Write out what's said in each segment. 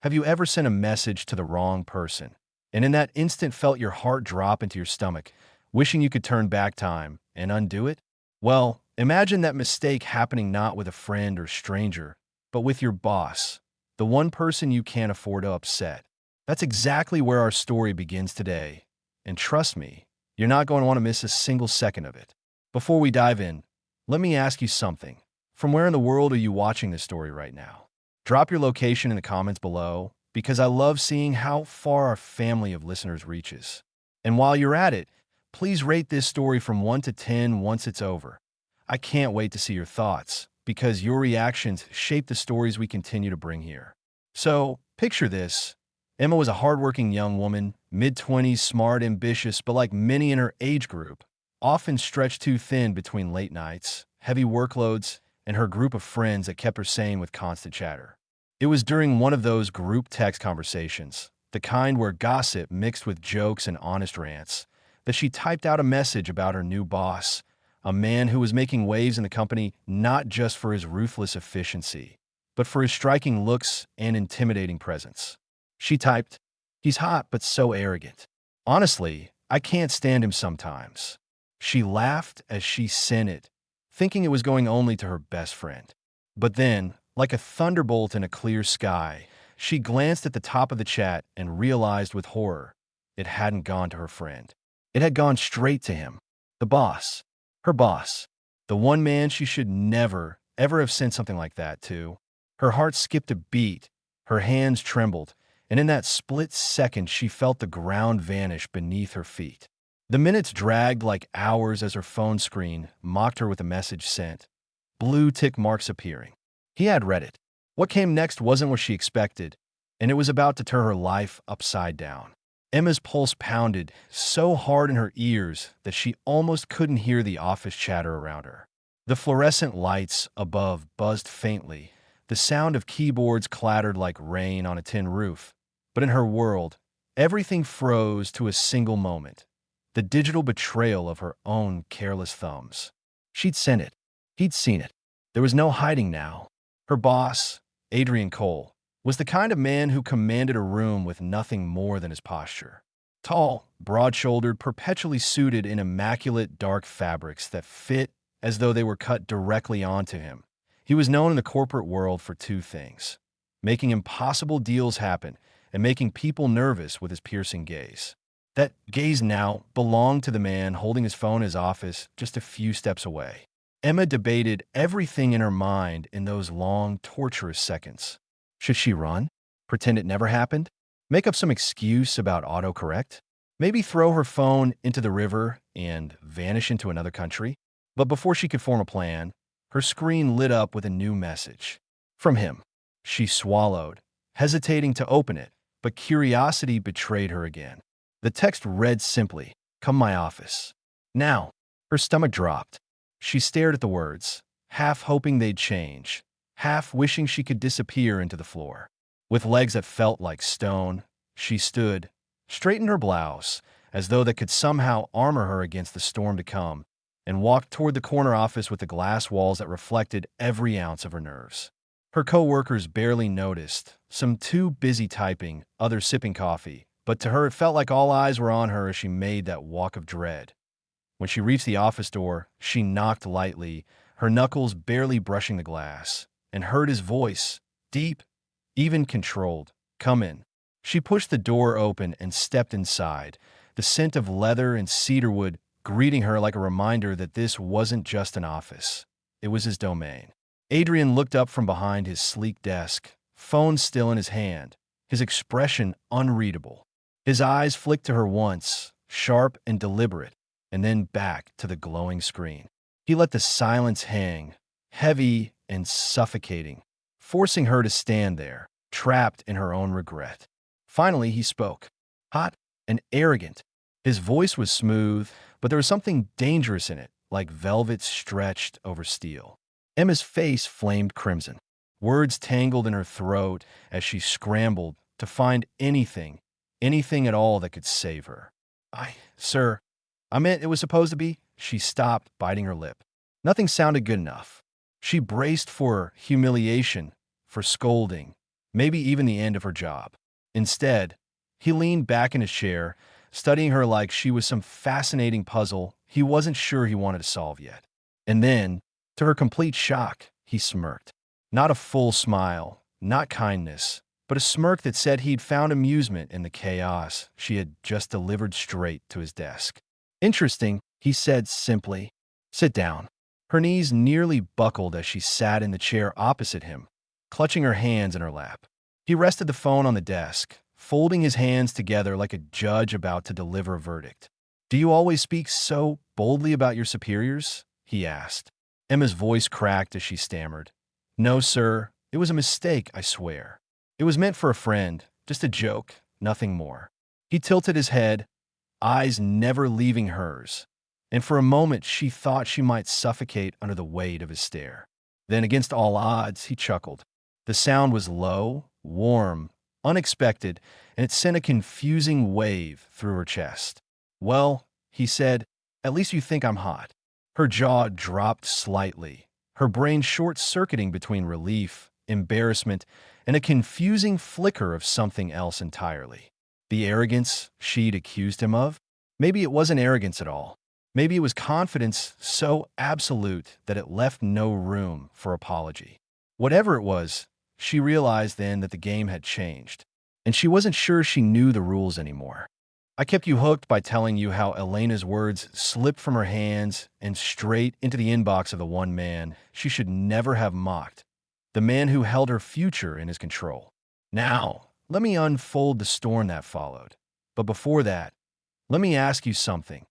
Have you ever sent a message to the wrong person, and in that instant felt your heart drop into your stomach, wishing you could turn back time and undo it? Well, imagine that mistake happening not with a friend or stranger, but with your boss, the one person you can't afford to upset. That's exactly where our story begins today. And trust me, you're not going to want to miss a single second of it. Before we dive in, let me ask you something. From where in the world are you watching this story right now? Drop your location in the comments below, because I love seeing how far our family of listeners reaches. And while you're at it, please rate this story from 1 to 10 once it's over. I can't wait to see your thoughts, because your reactions shape the stories we continue to bring here. So, picture this. Emma was a hardworking young woman, mid-20s, smart, ambitious, but like many in her age group, often stretched too thin between late nights, heavy workloads, and her group of friends that kept her sane with constant chatter. It was during one of those group text conversations, the kind where gossip mixed with jokes and honest rants, that she typed out a message about her new boss, a man who was making waves in the company not just for his ruthless efficiency, but for his striking looks and intimidating presence. She typed, "He's hot but so arrogant. Honestly, I can't stand him sometimes." She laughed as she sent it, thinking it was going only to her best friend. But then, like a thunderbolt in a clear sky, she glanced at the top of the chat and realized with horror it hadn't gone to her friend. It had gone straight to him, the boss, her boss, the one man she should never, ever have sent something like that to. Her heart skipped a beat, her hands trembled, and in that split second she felt the ground vanish beneath her feet. The minutes dragged like hours as her phone screen mocked her with a message sent, blue tick marks appearing. He had read it. What came next wasn't what she expected, and it was about to turn her life upside down. Emma's pulse pounded so hard in her ears that she almost couldn't hear the office chatter around her. The fluorescent lights above buzzed faintly. The sound of keyboards clattered like rain on a tin roof. But in her world, everything froze to a single moment. The digital betrayal of her own careless thumbs. She'd sent it. He'd seen it. There was no hiding now. Her boss, Adrian Cole, was the kind of man who commanded a room with nothing more than his posture. Tall, broad-shouldered, perpetually suited in immaculate dark fabrics that fit as though they were cut directly onto him. He was known in the corporate world for two things: making impossible deals happen and making people nervous with his piercing gaze. That gaze now belonged to the man holding his phone in his office just a few steps away. Emma debated everything in her mind in those long, torturous seconds. Should she run? Pretend it never happened? Make up some excuse about autocorrect? Maybe throw her phone into the river and vanish into another country? But before she could form a plan, her screen lit up with a new message. From him. She swallowed, hesitating to open it, but curiosity betrayed her again. The text read simply, "Come my office." Now, her stomach dropped. She stared at the words, half hoping they'd change, half wishing she could disappear into the floor. With legs that felt like stone, she stood, straightened her blouse, as though that could somehow armor her against the storm to come, and walked toward the corner office with the glass walls that reflected every ounce of her nerves. Her co-workers barely noticed, some too busy typing, others sipping coffee, but to her it felt like all eyes were on her as she made that walk of dread. When she reached the office door, she knocked lightly, her knuckles barely brushing the glass, and heard his voice, deep, even controlled. "Come in." She pushed the door open and stepped inside, the scent of leather and cedarwood greeting her like a reminder that this wasn't just an office. It was his domain. Adrian looked up from behind his sleek desk, phone still in his hand, his expression unreadable. His eyes flicked to her once, sharp and deliberate, and then back to the glowing screen. He let the silence hang, heavy and suffocating, forcing her to stand there, trapped in her own regret. Finally, he spoke, hot and arrogant. His voice was smooth, but there was something dangerous in it, like velvet stretched over steel. Emma's face flamed crimson. Words tangled in her throat as she scrambled to find anything at all that could save her. Sir, I meant it was supposed to be." She stopped, biting her lip. Nothing sounded good enough. She braced for humiliation, for scolding, maybe even the end of her job. Instead, he leaned back in his chair, studying her like she was some fascinating puzzle he wasn't sure he wanted to solve yet. And then, to her complete shock, he smirked. Not a full smile, not kindness, but a smirk that said he'd found amusement in the chaos she had just delivered straight to his desk. Interesting, he said simply. Sit down. Her knees nearly buckled as she sat in the chair opposite him, clutching her hands in her lap. He rested the phone on the desk, folding his hands together like a judge about to deliver a verdict. Do you always speak so boldly about your superiors? He asked. Emma's voice cracked as she stammered. No, sir. It was a mistake, I swear. It was meant for a friend, just a joke, nothing more. He tilted his head, eyes never leaving hers, and for a moment she thought she might suffocate under the weight of his stare. Then, against all odds, he chuckled. The sound was low, warm, unexpected, and it sent a confusing wave through her chest. Well, he said, at least you think I'm hot. Her jaw dropped slightly, her brain short-circuiting between relief, embarrassment, and a confusing flicker of something else entirely. The arrogance she'd accused him of? Maybe it wasn't arrogance at all. Maybe it was confidence so absolute that it left no room for apology. Whatever it was, she realized then that the game had changed, and she wasn't sure she knew the rules anymore. I kept you hooked by telling you how Elena's words slipped from her hands and straight into the inbox of the one man she should never have mocked, the man who held her future in his control. Now, let me unfold the storm that followed. But before that, let me ask you something.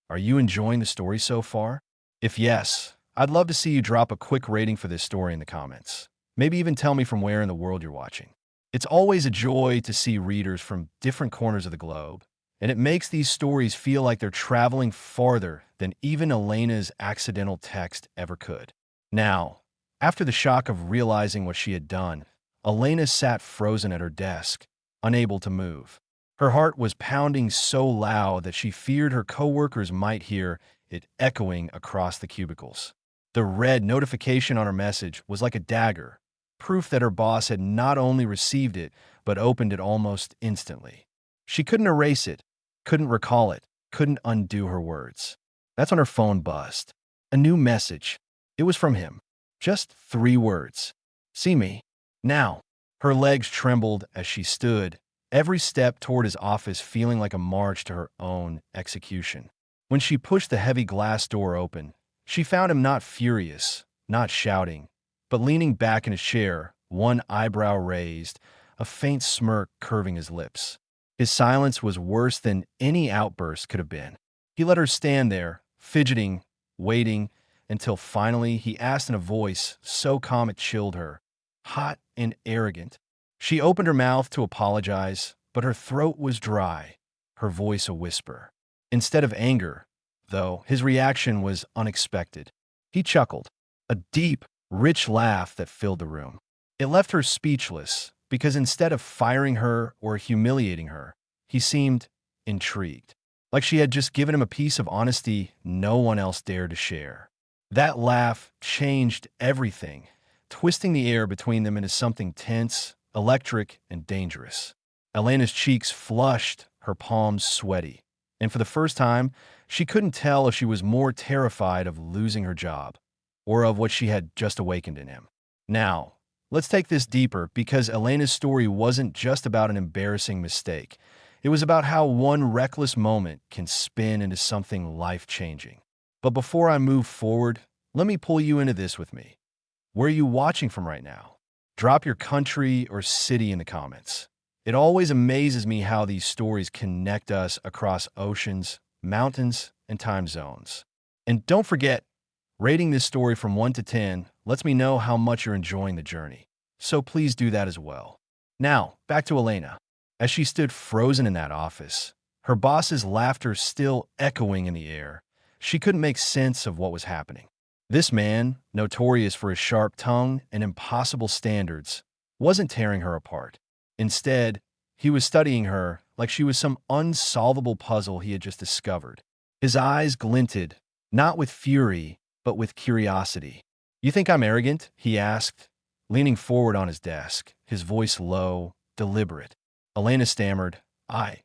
Are you enjoying the story so far? If yes, I'd love to see you drop a quick rating for this story in the comments. Maybe even tell me from where in the world you're watching. It's always a joy to see readers from different corners of the globe, and it makes these stories feel like they're traveling farther than even Elena's accidental text ever could. Now, after the shock of realizing what she had done, Elena sat frozen at her desk, unable to move. Her heart was pounding so loud that she feared her coworkers might hear it echoing across the cubicles. The red notification on her message was like a dagger, proof that her boss had not only received it, but opened it almost instantly. She couldn't erase it, couldn't recall it, couldn't undo her words. That's when her phone buzzed. A new message. It was from him. Just 3 words. See me. Now. Her legs trembled as she stood, every step toward his office feeling like a march to her own execution. When she pushed the heavy glass door open, she found him not furious, not shouting, but leaning back in his chair, one eyebrow raised, a faint smirk curving his lips. His silence was worse than any outburst could have been. He let her stand there, fidgeting, waiting, until finally he asked in a voice so calm it chilled her, hot and arrogant. She opened her mouth to apologize, but her throat was dry, her voice a whisper. Instead of anger, though, his reaction was unexpected. He chuckled, a deep, rich laugh that filled the room. It left her speechless, because instead of firing her or humiliating her, he seemed intrigued, like she had just given him a piece of honesty no one else dared to share. That laugh changed everything, twisting the air between them into something tense, electric, and dangerous. Elena's cheeks flushed, her palms sweaty, and for the first time, she couldn't tell if she was more terrified of losing her job or of what she had just awakened in him. Now, let's take this deeper, because Elena's story wasn't just about an embarrassing mistake. It was about how one reckless moment can spin into something life-changing. But before I move forward, let me pull you into this with me. Where are you watching from right now? Drop your country or city in the comments. It always amazes me how these stories connect us across oceans, mountains, and time zones. And don't forget, rating this story from 1 to 10 lets me know how much you're enjoying the journey. So please do that as well. Now, back to Elena. As she stood frozen in that office, her boss's laughter still echoing in the air, she couldn't make sense of what was happening. This man, notorious for his sharp tongue and impossible standards, wasn't tearing her apart. Instead, he was studying her like she was some unsolvable puzzle he had just discovered. His eyes glinted, not with fury, but with curiosity. You think I'm arrogant? He asked, leaning forward on his desk, his voice low, deliberate. Elena stammered, I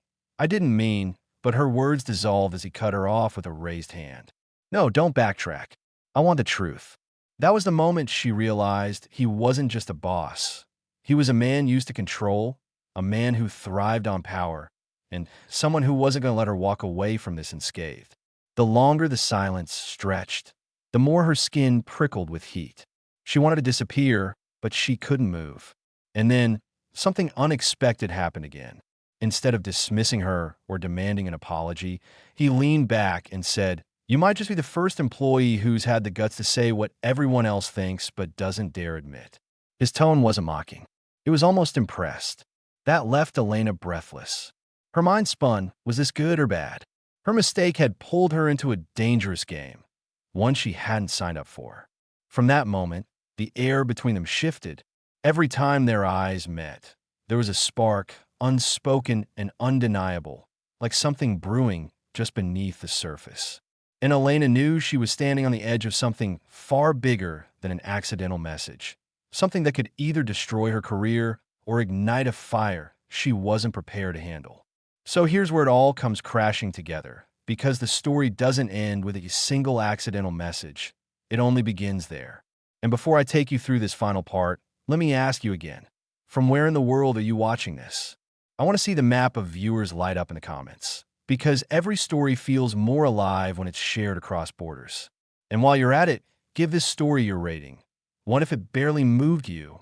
didn't mean, but her words dissolved as he cut her off with a raised hand. No, don't backtrack. I want the truth. That was the moment she realized he wasn't just a boss. He was a man used to control, a man who thrived on power, and someone who wasn't going to let her walk away from this unscathed. The longer the silence stretched, the more her skin prickled with heat. She wanted to disappear, but she couldn't move. And then something unexpected happened again. Instead of dismissing her or demanding an apology, he leaned back and said, "You might just be the first employee who's had the guts to say what everyone else thinks but doesn't dare admit." His tone wasn't mocking. It was almost impressed. That left Elena breathless. Her mind spun, was this good or bad? Her mistake had pulled her into a dangerous game, one she hadn't signed up for. From that moment, the air between them shifted. Every time their eyes met, there was a spark, unspoken and undeniable, like something brewing just beneath the surface. And Elena knew she was standing on the edge of something far bigger than an accidental message, something that could either destroy her career or ignite a fire she wasn't prepared to handle. So here's where it all comes crashing together, because the story doesn't end with a single accidental message. It only begins there. And before I take you through this final part, let me ask you again, from where in the world are you watching this? I want to see the map of viewers light up in the comments, because every story feels more alive when it's shared across borders. And while you're at it, give this story your rating. 1 if it barely moved you,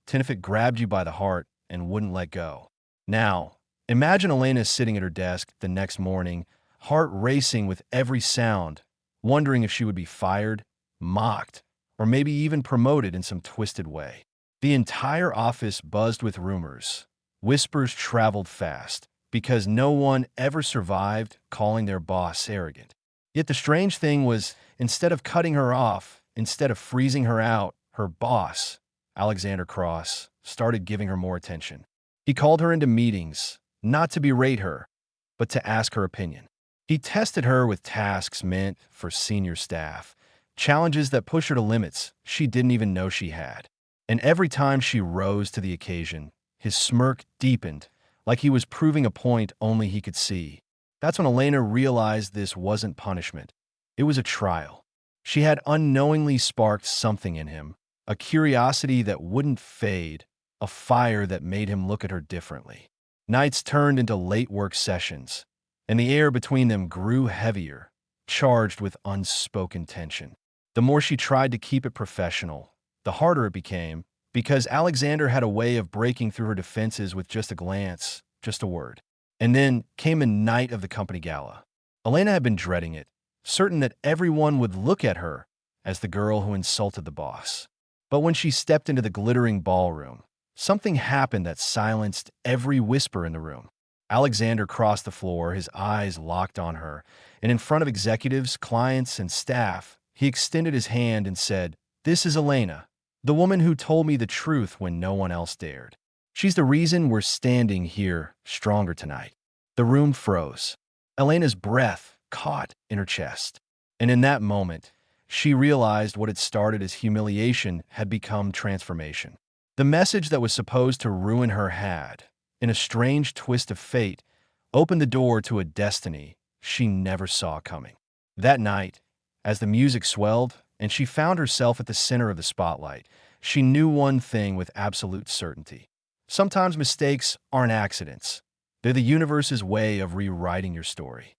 10 if it grabbed you by the heart and wouldn't let go. Now, imagine Elena sitting at her desk the next morning, heart racing with every sound, wondering if she would be fired, mocked, or maybe even promoted in some twisted way. The entire office buzzed with rumors. Whispers traveled fast, because no one ever survived calling their boss arrogant. Yet the strange thing was, instead of cutting her off, instead of freezing her out, her boss, Alexander Cross, started giving her more attention. He called her into meetings, not to berate her, but to ask her opinion. He tested her with tasks meant for senior staff, challenges that pushed her to limits she didn't even know she had. And every time she rose to the occasion, his smirk deepened, like he was proving a point only he could see. That's when Elena realized this wasn't punishment. It was a trial. She had unknowingly sparked something in him, a curiosity that wouldn't fade, a fire that made him look at her differently. Nights turned into late work sessions, and the air between them grew heavier, charged with unspoken tension. The more she tried to keep it professional, the harder it became, because Alexander had a way of breaking through her defenses with just a glance, just a word. And then came a night of the company gala. Elena had been dreading it, certain that everyone would look at her as the girl who insulted the boss. But when she stepped into the glittering ballroom, something happened that silenced every whisper in the room. Alexander crossed the floor, his eyes locked on her, and in front of executives, clients, and staff, he extended his hand and said, "This is Elena, the woman who told me the truth when no one else dared. She's the reason we're standing here stronger tonight." The room froze. Elena's breath caught in her chest. And in that moment, she realized what had started as humiliation had become transformation. The message that was supposed to ruin her had, in a strange twist of fate, opened the door to a destiny she never saw coming. That night, as the music swelled and she found herself at the center of the spotlight, she knew one thing with absolute certainty. Sometimes mistakes aren't accidents. They're the universe's way of rewriting your story.